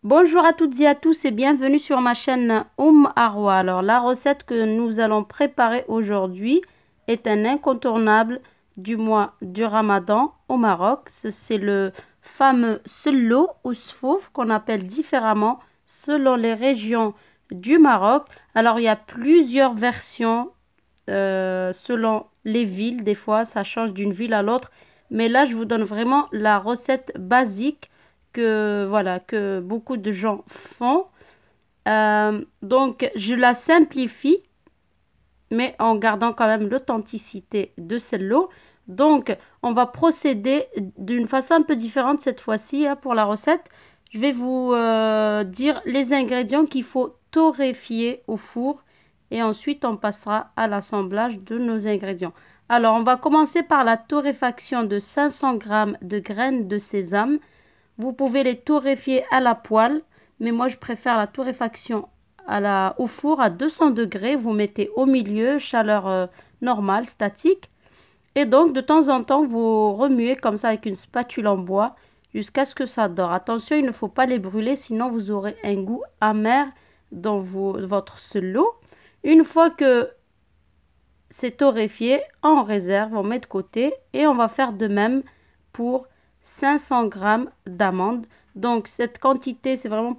Bonjour à toutes et à tous et bienvenue sur ma chaîne Arwa. Alors la recette que nous allons préparer aujourd'hui est un incontournable du mois du Ramadan au Maroc. C'est le fameux sello ou sfouf qu'on appelle différemment selon les régions du Maroc. Alors il y a plusieurs versions selon les villes. Des fois ça change d'une ville à l'autre. Mais là je vous donne vraiment la recette basique que voilà que beaucoup de gens font. Donc je la simplifie, mais en gardant quand même l'authenticité de celle-là. Donc on va procéder d'une façon un peu différente cette fois-ci hein, pour la recette. Je vais vous dire les ingrédients qu'il faut torréfier au four et ensuite on passera à l'assemblage de nos ingrédients. Alors on va commencer par la torréfaction de 500 g de graines de sésame. Vous pouvez les torréfier à la poêle, mais moi je préfère la torréfaction au four à 200 degrés. Vous mettez au milieu, chaleur normale, statique. Et donc de temps en temps, vous remuez comme ça avec une spatule en bois jusqu'à ce que ça dore. Attention, il ne faut pas les brûler, sinon vous aurez un goût amer dans votre selo. Une fois que c'est torréfié, on réserve, on met de côté et on va faire de même pour 500 g d'amandes. Donc cette quantité, c'est vraiment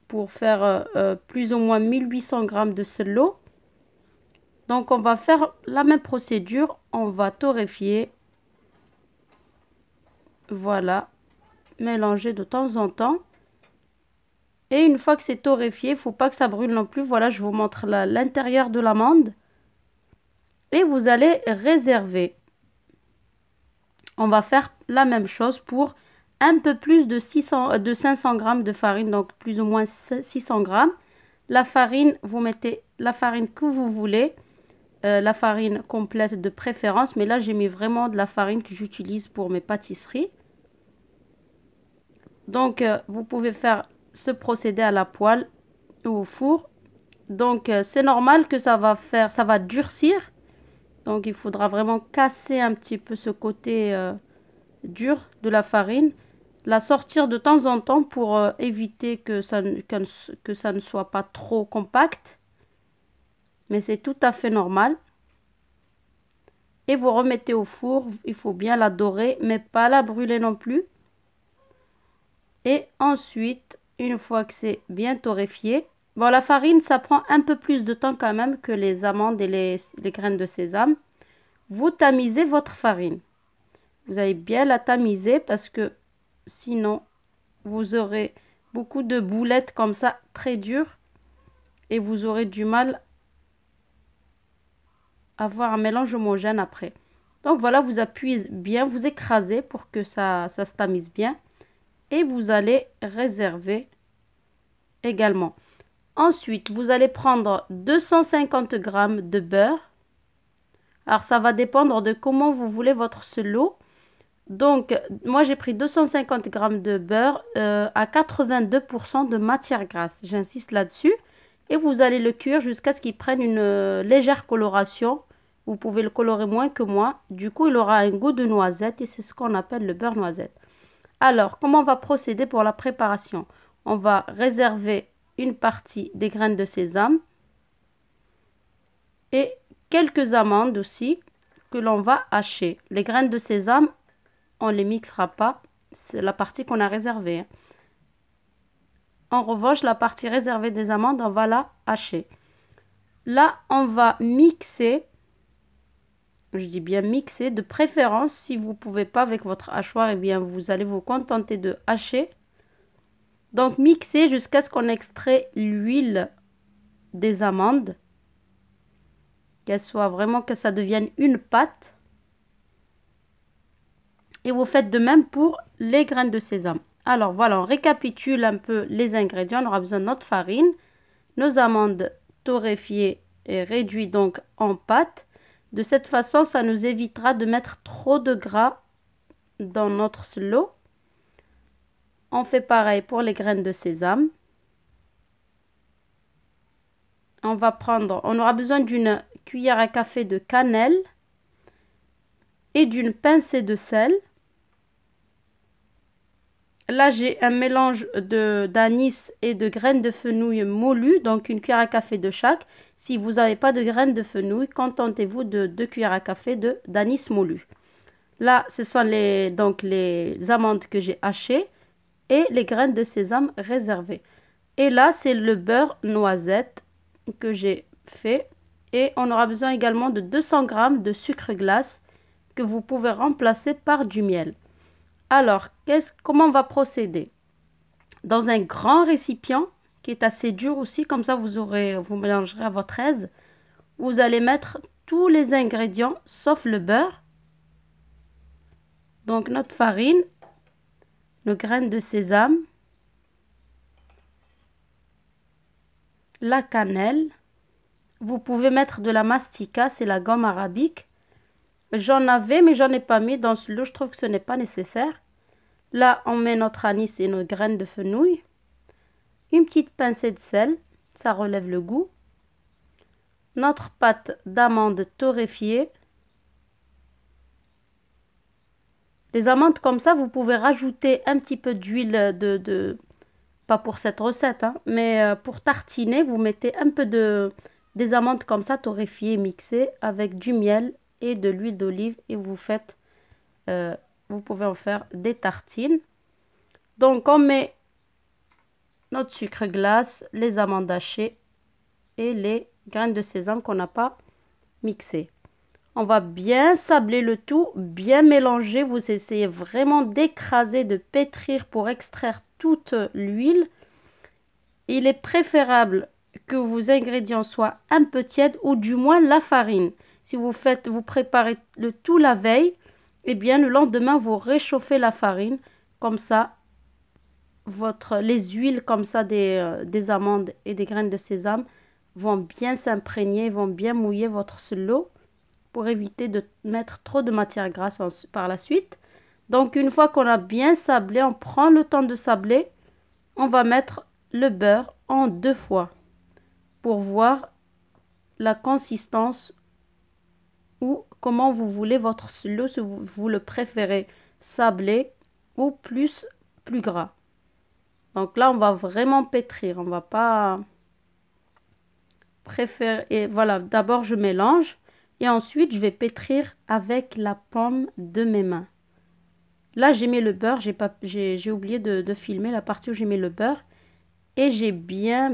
pour faire plus ou moins 1800 g de selo. Donc on va faire la même procédure, on va torréfier, voilà, mélanger de temps en temps. Et une fois que c'est torréfié, il ne faut pas que ça brûle non plus. Voilà, je vous montre l'intérieur de l'amande. Et vous allez réserver. On va faire la même chose pour un peu plus de 500 g de farine, donc plus ou moins 600 g. La farine, vous mettez la farine que vous voulez, la farine complète de préférence, mais là j'ai mis vraiment de la farine que j'utilise pour mes pâtisseries. Donc vous pouvez faire ce procédé à la poêle ou au four. Donc c'est normal que ça va durcir. Donc il faudra vraiment casser un petit peu ce côté dur de la farine, la sortir de temps en temps pour éviter que ça ne soit pas trop compact, mais c'est tout à fait normal. Et vous remettez au four, il faut bien la dorer mais pas la brûler non plus. Et ensuite, une fois que c'est bien torréfié, bon, la farine ça prend un peu plus de temps quand même que les amandes et les graines de sésame. Vous tamisez votre farine. Vous allez bien la tamiser parce que sinon vous aurez beaucoup de boulettes comme ça très dures et vous aurez du mal à avoir un mélange homogène après. Donc voilà, vous appuyez bien, vous écrasez pour que ça se tamise bien et vous allez réserver également. Ensuite, vous allez prendre 250 g de beurre. Alors ça va dépendre de comment vous voulez votre selo. Donc, moi j'ai pris 250 g de beurre à 82% de matière grasse. J'insiste là-dessus. Et vous allez le cuire jusqu'à ce qu'il prenne une légère coloration. Vous pouvez le colorer moins que moi. Du coup, il aura un goût de noisette et c'est ce qu'on appelle le beurre noisette. Alors, comment on va procéder pour la préparation? On va réserver une partie des graines de sésame et quelques amandes aussi que l'on va hacher. Les graines de sésame, on ne les mixera pas, c'est la partie qu'on a réservée, hein. En revanche, la partie réservée des amandes, on va la hacher. Là, on va mixer, je dis bien mixer, de préférence, si vous ne pouvez pas avec votre hachoir, eh bien vous allez vous contenter de hacher. Donc mixer jusqu'à ce qu'on extrait l'huile des amandes, qu'elle soit vraiment, que ça devienne une pâte. Et vous faites de même pour les graines de sésame. Alors voilà, on récapitule un peu les ingrédients. On aura besoin de notre farine, nos amandes torréfiées et réduites donc en pâte. De cette façon, ça nous évitera de mettre trop de gras dans notre selo. On fait pareil pour les graines de sésame. On aura besoin d'une cuillère à café de cannelle et d'une pincée de sel. Là, j'ai un mélange d'anis et de graines de fenouil moulues, donc une cuillère à café de chaque. Si vous n'avez pas de graines de fenouil, contentez-vous de 2 cuillères à café d'anis moulu. Là, ce sont donc les amandes que j'ai hachées et les graines de sésame réservées. Et là, c'est le beurre noisette que j'ai fait. Et on aura besoin également de 200 g de sucre glace que vous pouvez remplacer par du miel. Alors, comment on va procéder? Dans un grand récipient qui est assez dur aussi, comme ça vous mélangerez à votre aise. Vous allez mettre tous les ingrédients sauf le beurre. Donc notre farine, nos graines de sésame, la cannelle. Vous pouvez mettre de la mastica, c'est la gomme arabique. J'en avais, mais j'en ai pas mis. Dans ce lot, je trouve que ce n'est pas nécessaire. Là, on met notre anis et nos graines de fenouil. Une petite pincée de sel, ça relève le goût. Notre pâte d'amande torréfiée. Les amandes comme ça, vous pouvez rajouter un petit peu d'huile pas pour cette recette, hein, mais pour tartiner, vous mettez un peu des amandes comme ça torréfiées, mixées avec du miel et de l'huile d'olive et vous pouvez en faire des tartines. Donc on met notre sucre glace, les amandes hachées et les graines de sésame qu'on n'a pas mixées. On va bien sabler le tout, bien mélanger. Vous essayez vraiment d'écraser, de pétrir pour extraire toute l'huile. Il est préférable que vos ingrédients soient un peu tièdes ou du moins la farine. Si vous préparez le tout la veille, eh bien le lendemain vous réchauffez la farine. Comme ça, les huiles comme ça des amandes et des graines de sésame vont bien s'imprégner, vont bien mouiller votre lot, pour éviter de mettre trop de matière grasse par la suite. Donc une fois qu'on a bien sablé, on prend le temps de sabler, on va mettre le beurre en 2 fois pour voir la consistance ou comment vous voulez votre lot, si vous le préférez sablé ou plus gras. Donc là on va vraiment pétrir, on va pas préférer. Et voilà, d'abord je mélange. Et ensuite, je vais pétrir avec la paume de mes mains. Là, j'ai mis le beurre. J'ai oublié de filmer la partie où j'ai mis le beurre. Et j'ai bien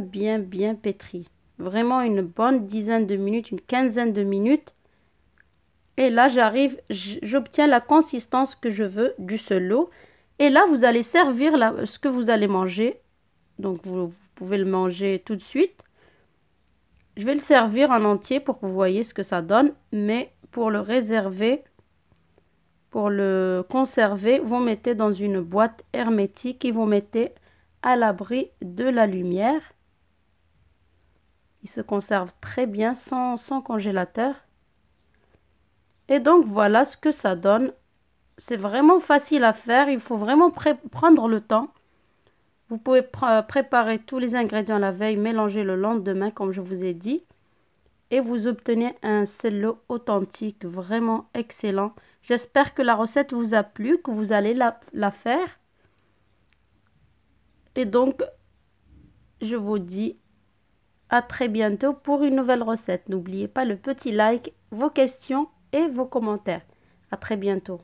pétri. Vraiment une bonne dizaine de minutes, une quinzaine de minutes. Et là, j'obtiens la consistance que je veux du lot. Et là, vous allez servir ce que vous allez manger. Donc, vous pouvez le manger tout de suite. Je vais le servir en entier pour que vous voyez ce que ça donne. Mais pour le réserver, pour le conserver, vous mettez dans une boîte hermétique et vous mettez à l'abri de la lumière. Il se conserve très bien sans congélateur. Et donc voilà ce que ça donne. C'est vraiment facile à faire. Il faut vraiment prendre le temps. Vous pouvez préparer tous les ingrédients la veille, mélanger le lendemain comme je vous ai dit. Et vous obtenez un cello authentique, vraiment excellent. J'espère que la recette vous a plu, que vous allez la faire. Et donc, je vous dis à très bientôt pour une nouvelle recette. N'oubliez pas le petit like, vos questions et vos commentaires. À très bientôt.